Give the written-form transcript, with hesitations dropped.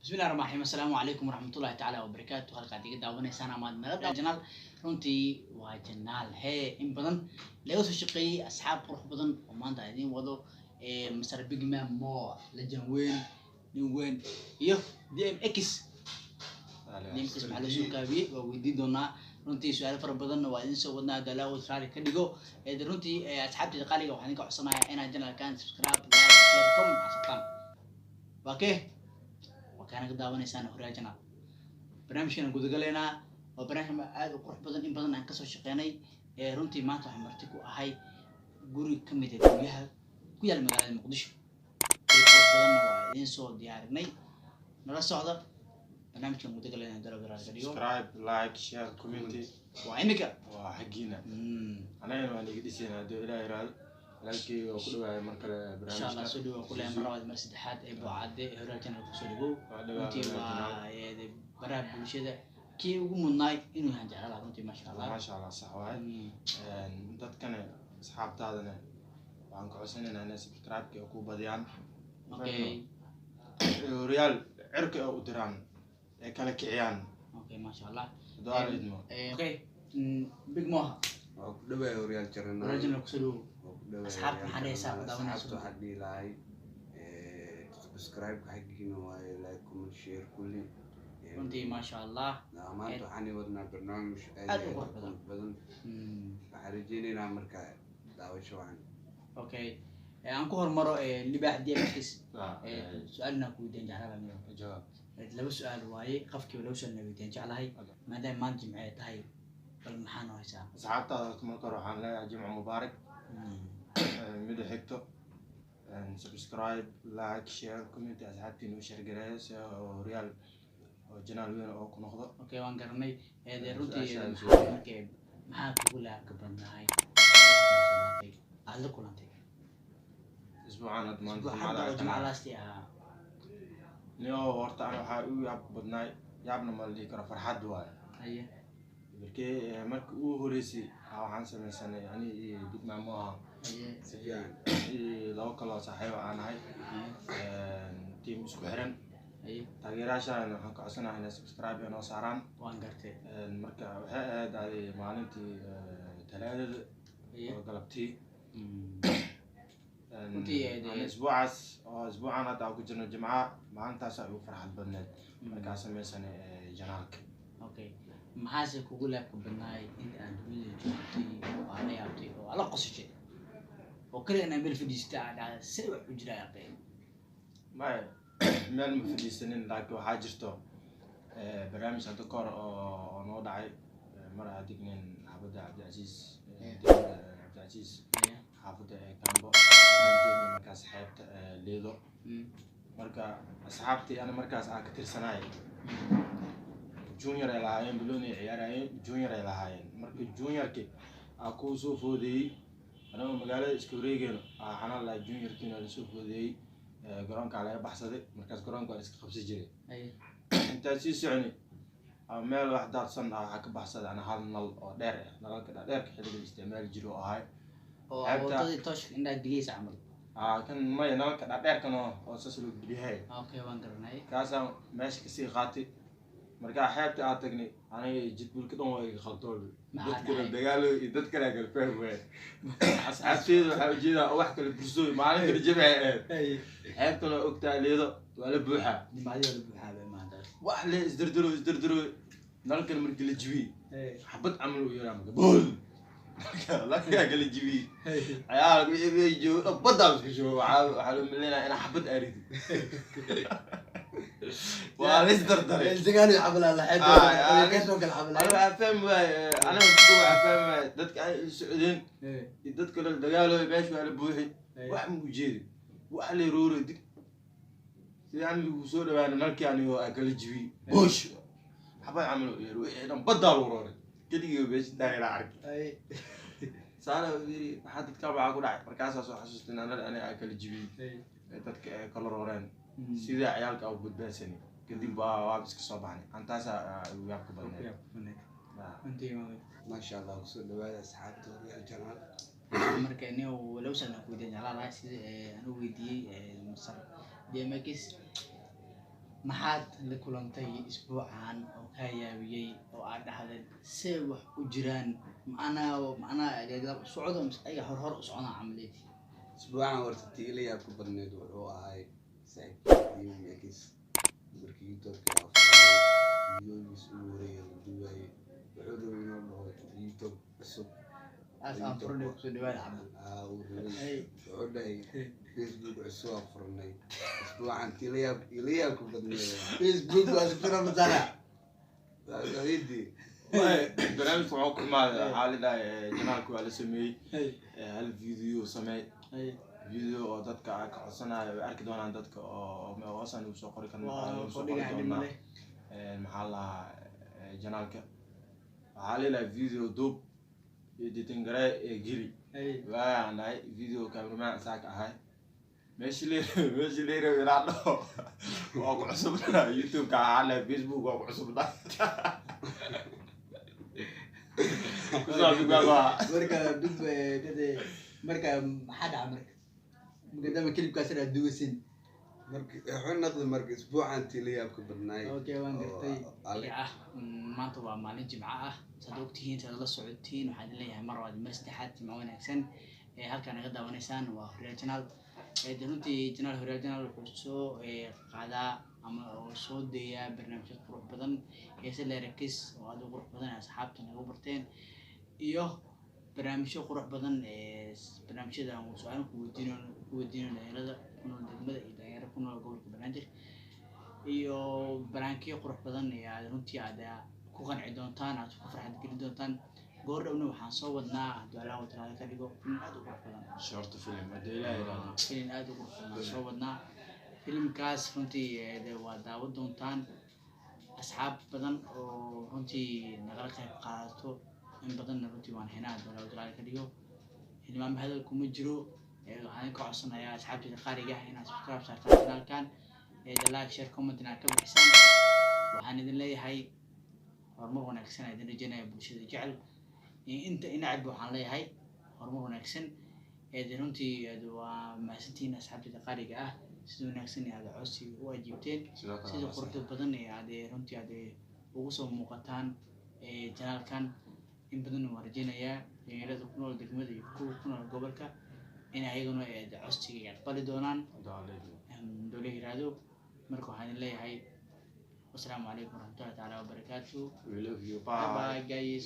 بسم الله الرحمن الرحيم السلام عليكم ورحمة الله تعالى وبركاته halka adiga daawanaysan ama nala channel runtii waa channel in badan laga soo shaqeeyay asxaab qurux badan oo maanta idin wado Mr Big Man Mo legend weyn iyo DMX maxaa la soo kaabiyay waa weydiin doonaa runtii su'aalo fara badan waa idin soo wadnaa dalaawo raali ka dhigo runtii asxaabta qaaliga waxaan ka codsanayaa inaad channelkan subscribe like share comment asxaabtan okay وكان قد داونيسان هورياجنا برنامجنا gudagaleena oo barnaamij aad u qurux badan in badan aan ka soo shaqeynay runtii maanta waxaan marti ku ahay guri kamid ah guryaha ku yaal magaalada Muqdisho qurux badan waa idin soo diyaarinay nala socda barnaamijka gudagaleena dalab raad gadiyo subscribe like share comment waa imika waa xaqiina anayna waan iga dhisayna doo ilaahay raad halkii oo ku dhawaay marka barnaamijka insha Allah soo dhawaad kulay marwad mar saddexaad ee buucade horiyaajana ku soo dhawow runtii waa baraha bulshada kii ugu mudnaay inuu yahay jecel runtii ma sha Allah sax waay dadkana asxaabtaadana waxaan ku codsanaynaa inay subscribe-ka ku badiyaan okay real cirka u diraan ee kala kiciyaan okay ma sha Allah okay Big Mo oo ku dhawaay real jarana rajana ku soo أصحاب محرسة داونا سو حدي لاي سبسكرايب حقينا واي لايك كومنت شير كلي أنتي ما شاء الله ما أنتو حني ودنا برنامج بدن حرجيني نعمل كا داوي شو عن أوكي أنكو هالمرة اللي بعد دي بحكيس سؤالنا كودين جعلها منه جواب لو سؤال واي قفكي ولو سؤال كودين جعلها هاي ما دام ما جمعت هاي بالمحانة هاي ساعة أصحابتا كمان كروح عن لا جمعة مبارك مدة حكتو سبسكرايب لايك شير كومنت أصحابتي نوشر جريس ريال جنال وين أو كنخضر أوكي وان قرني هذا روتي أوكي ما كقولها قبل هاي على كل أنت أسبوعان أدمان أسبوع جمعة لاستيها نيو ورطة أنا حاول ياب بدناي يابنا مالي كرا فرحة دواي أيه بركي مرك هوريسي أو حنسى من سنة يعني بيت معموها لو كلا صحيح أنا هاي تيم سكويرن تغييراشا أنا حنك أصلا هنا سبسكرايب أنا صاران وانقرتي مركا هذا مالنتي ثلاثة قلبتي أنا أسبوع أنا تاكل جنو جماعة ما أنت سأيو فرحة بنت مركا سمي سنة جنالك أوكي maxaase kugu laabka badnaay in aan dunida joogtay oo aan yaabtay oo ala qosashay oo kale inaan meel fadhiistay aan si wax u jiraa aqeen ما مال مفلسين لكن حاجرته برنامج هذا كور أو نوضعي مرة هديكنين حافظ عبد العزيز عبد العزيز حافظ كامبو جيني مركز حياة ليدو مركز أصحابتي أنا مركز كتير سناي جونيور إلهين بلوني عيارين جونيور إلهين مركز جونيور كي أكو سوفودي أنا مقالة إسكوريجين أنا لا جونيور كنا سوفودي قرانك على بحثي مركز قرانك على خمسة جري أنت سيس يعني مال واحد صنع حك بحثي أنا حال نل دير نل كده دير كحد الاستعمال جرو هاي أو تدي توش إنك جليس عمل كان ما ينال كده دير كانوا أساس له بليهاي أوكي وانقرناي كاسا ماشي كسي غاتي مركز حياتي أعتقني أنا جيت بقول كده ما يخلطول دكتور دجالو يدكتور أقل فهم وين حسيت حاجينا واحد كله برسوي ما عليك الجمع حياتي أنا أكتر ليدا ولا بوحة ما عليه ولا بوحة ما عندك واحد ازدردرو نلقى المركز الجوي حبت عملوا يرام قبول لا يا قال الجوي عيال بيجوا بدل شو حلو ملينا أنا حبت أريد وأنا دردر الزقاني حبل الله حد كيسوق الحبل أنا أفهم أنا متكو أفهم دتك السعوديين دتك الدجالو يبيشوا على بوحي واحد موجود واحد يرور دك يعني وصول يعني نلك يعني أكل جوي بوش حبا عملوا يروح إذا بدل وروري كده يبيش داير عارك سأنا ودي حد تكابع أقول عارف مركز أسوأ حسست إن أنا أكل جوي دتك كل رورين سيدا عيالك أو بدبسني كديم بابس كصباحني أنت هسا وياك بدنا أنتي ما شاء الله وصل لواي أصحاب ريال جمال مركاني ولو سنة كودين على رأسي أنا ودي مصر DMX maxaad la kulantay isbuucan oo kaa yaabiyey oo aad dhahday see wax u jiraan macnaa socdo mise ayaga hor u socdaan camaleed isbuucan horta tiila yaa ku badneed wuxuu ahay saaxiibkii magis markii youtube-ka videogiis ugu horeeyay la duwaayey wuxuu rabay inuu dhaho youtube cusub aas aan furnay kusoo dhawaada camal uu rabay wuxuu dhahay facebook cusub aan furnay isbuucan tiila yaa ku badneed facebook waa sifira masala hidii barnaamijka waxaa ku imaaday xaalidahay janaalka waa la sameeyey hal video sameey video oo dadka ka codsanayo way arki doonaan dadka oo hoosan uu soo qori karno maxaa lahaa janaalka waxaa leelahay video duub iyo ditangare ee geli waan dhahay video cameraman saaka ahay meeshii leeyahay inaan dhaho waa ku cusubnaa youtube-ka waxaa leeyahay facebook waa ku cusubnaa marka maxaa dhaca marka maadaama kelibkaas inaad duwasin wuxuu noqday marka isbuucan tiila yaa ku badnaay okay waan gartay maanta waa maalin jimco ah saad ogtihiin saad la socotiin waxaan leeyahay mar labaad mar saddexaad jimco wanaagsan halkaa naga daawanaysaan waa Horyaal Channel runtii channel Horyaal Channel wuxuu soo qaadaa ama soo deeyaa barnaamijyo qurux badan heese leerakis oo aad u qurux badan asxaabta nagu barteen iyo barnaamijyo qurux badan barnaamijyada aan su'aalo ku weydiino dhalinyarada ku nool degmada iyo dhalinyarada ku nool gobolka Banaadir iyo barnaamijyo qurux badan aad runtii aad ku qanci doontaan aad ku farxad gelin doontaan goor dhowna waxaan soo wadnaa ducaalaa wadaad ka dhigo film aad u qurux badan short film adeeyaa film aad u qurux badan soo wadnaa filmkaas runtii waa daawo doontaan asxaab badan oo runtii nagala qayb qaadato in badanna runtii waan haynaa ducaalaa ka dhigo hilmaam hadal kuma jiro waxaan ka codsanayaa asxaabta qaariga inaad subscribe saartaan channelkan like share comment inaad ka bixisaan waxaan idin leeyahay horumar wanaagsan idin rajaynaya bulshada jecel inta inacib waxaan leeyahay horumar wanaagsan runtii waa mahadsantihiin asxaabta qaariga ah sida wanaagsan aad codsiga u ajiibteen sida quruxda badan aad runtii aad ugu soo muuqataan channelkan in badan waan rajaynayaa dhalinyarada ku nool degmada iyo kuwa ku nool gobolka in ayaguna codsiga aqbali doonaan dowla yiraahdo marka waxaan leeyahay wassalaamu calaykum warahmatullahi taala wabarakaatuh we love you bye guys